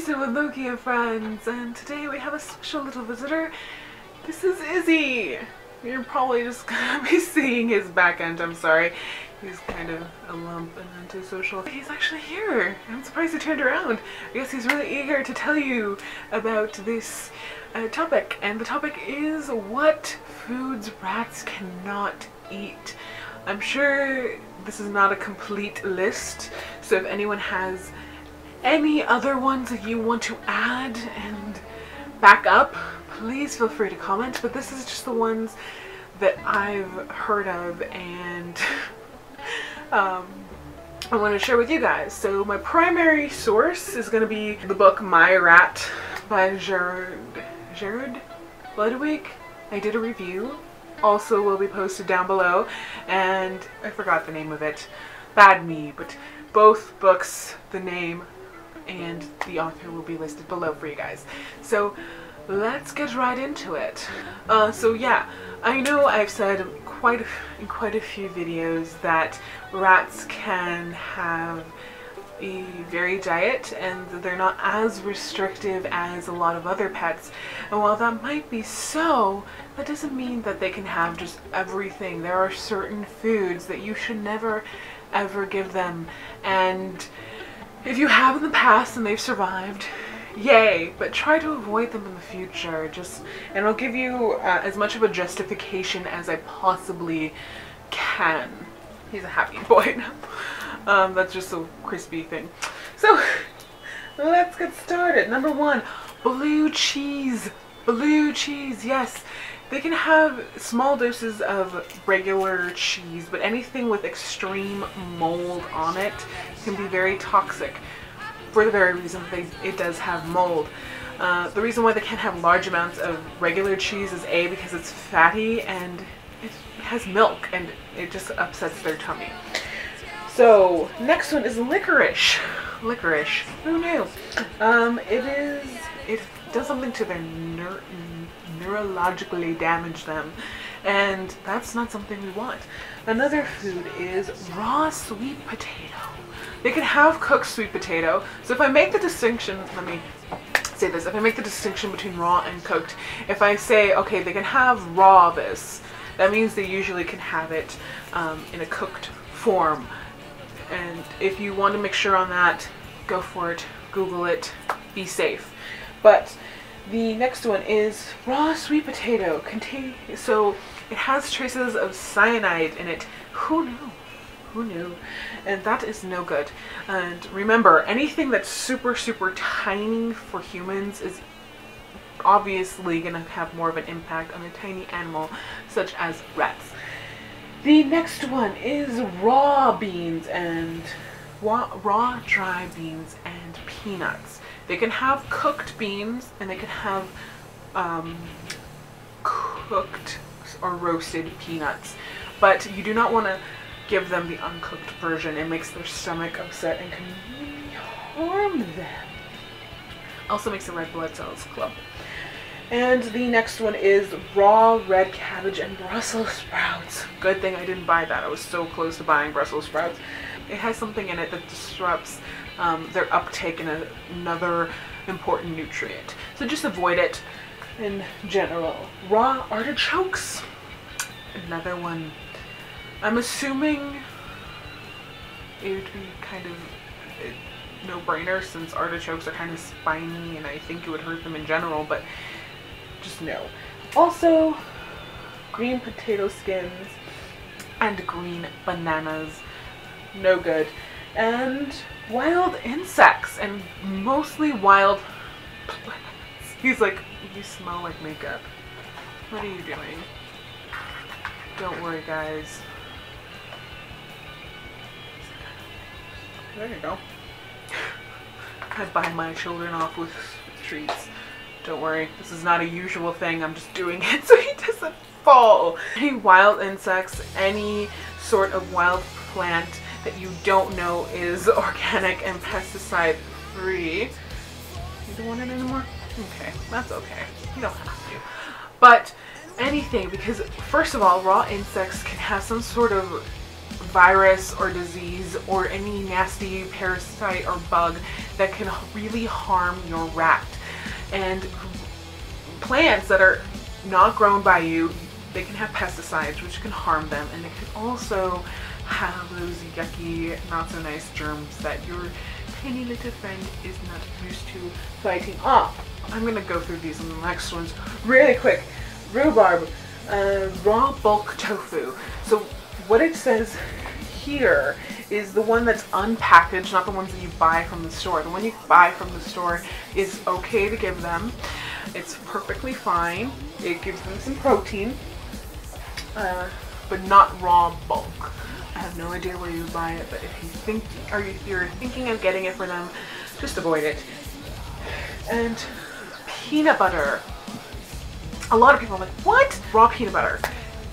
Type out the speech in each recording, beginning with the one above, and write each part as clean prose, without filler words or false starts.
Jason with Loki and Friends, and today we have a special little visitor. This is Izzy. You're probably just gonna be seeing his back end, I'm sorry. He's kind of a lump and antisocial. He's actually here. I'm surprised he turned around. I guess he's really eager to tell you about this topic, and the topic is what foods rats cannot eat. I'm sure this is not a complete list, so if anyone has any other ones that you want to add and back up, please feel free to comment, but this is just the ones that I've heard of and I want to share with you guys. So my primary source is going to be the book My Rat by Gerd Ludwig. I did a review, also will be posted down below, and I forgot the name of it. Bad me, but both books, the name and the author will be listed below for you guys. So let's get right into it. So yeah, I know I've said in quite a few videos that rats can have a varied diet and they're not as restrictive as a lot of other pets. And while that might be so, that doesn't mean that they can have just everything. There are certain foods that you should never ever give them, and if you have in the past and they've survived, yay, but try to avoid them in the future. And I'll give you as much of a justification as I possibly can. He's a happy boy now. That's just a crispy thing. So let's get started. Number one, blue cheese. Blue cheese, yes. They can have small doses of regular cheese, but anything with extreme mold on it can be very toxic for the very reason that it does have mold. The reason why they can't have large amounts of regular cheese is A, because it's fatty and it has milk and it just upsets their tummy. So next one is licorice. Licorice, who knew? It does something to their neurologically damage them, and that's not something we want. Another food is raw sweet potato. They can have cooked sweet potato. So if I make the distinction, let me say this, if I make the distinction between raw and cooked, if I say, okay, they can have raw this, that means they usually can have it in a cooked form. And if you want to make sure on that, go for it, Google it, be safe. But the next one is raw sweet potato. So it has traces of cyanide in it. Who knew? Who knew? And that is no good. And remember, anything that's super tiny for humans is obviously going to have more of an impact on a tiny animal such as rats. The next one is raw beans and raw dry beans and peanuts. They can have cooked beans and they can have cooked or roasted peanuts, but you do not want to give them the uncooked version. It makes their stomach upset and can really harm them. Also makes the red blood cells clump. And the next one is raw red cabbage and Brussels sprouts. Good thing I didn't buy that. I was so close to buying Brussels sprouts. It has something in it that disrupts their uptake in another important nutrient. So just avoid it in general. Raw artichokes. Another one. I'm assuming it would be kind of a no-brainer since artichokes are kind of spiny and I think it would hurt them in general, but just no. Also, green potato skins and green bananas. No good. And wild insects, and mostly wild plants. He's like, you smell like makeup. What are you doing? Don't worry, guys. There you go. I buy my children off with treats. Don't worry, this is not a usual thing. I'm just doing it so he doesn't fall. Any wild insects, any sort of wild plant that you don't know is organic and pesticide free. You don't want it anymore? Okay, that's okay. You don't have to. But anything, because first of all, raw insects can have some sort of virus or disease or any nasty parasite or bug that can really harm your rat. And plants that are not grown by you, they can have pesticides which can harm them, and they can also have those yucky, not so nice germs that your tiny little friend is not used to fighting off. I'm gonna go through these on the next ones really quick. Rhubarb, raw bulk tofu. So what it says here is the one that's unpackaged, not the ones that you buy from the store. The one you buy from the store is okay to give them. It's perfectly fine. It gives them some protein, but not raw bulk. I have no idea where you buy it, but if you think, or if you're thinking of getting it for them, just avoid it. And peanut butter. A lot of people are like, what? Raw peanut butter.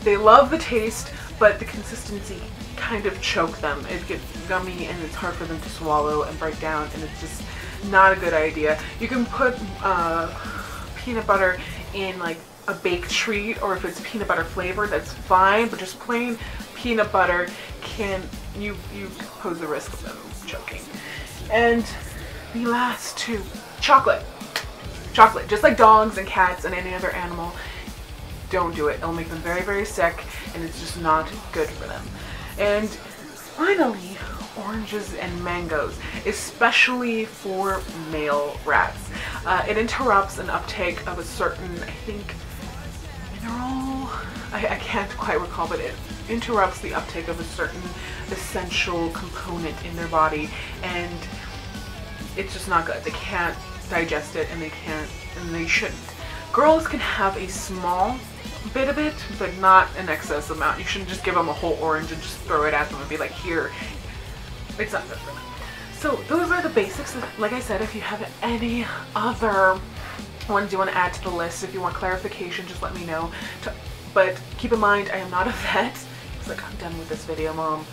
They love the taste, but the consistency kind of choke them. It gets gummy and it's hard for them to swallow and break down, and it's just not a good idea. You can put peanut butter in like a baked treat, or if it's peanut butter flavored, that's fine, but just plain peanut butter can, you pose the risk of them choking. And the last two, chocolate. Chocolate, just like dogs and cats and any other animal, don't do it. It'll make them very, very sick, and it's just not good for them. And finally, oranges and mangoes, especially for male rats. It interrupts an uptake of a certain, I think, mineral, I can't quite recall, but it interrupts the uptake of a certain essential component in their body, and it's just not good. They can't digest it, and they shouldn't. Girls can have a small bit of it, but not an excess amount. You shouldn't just give them a whole orange and just throw it at them and be like, here. It's not good for them. So those are the basics. Like I said, if you have any other ones you want to add to the list, if you want clarification, just let me know. But keep in mind, I am not a vet. It's like, I'm done with this video, Mom.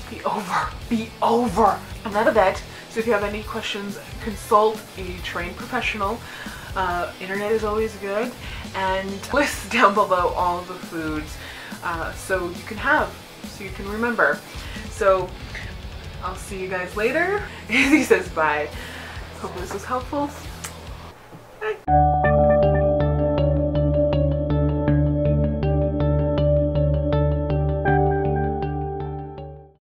Be over. Be over. I'm not a vet. So if you have any questions, consult a trained professional. Internet is always good. And list down below all the foods so you can remember. So I'll see you guys later. He says bye. Hope this was helpful. Bye.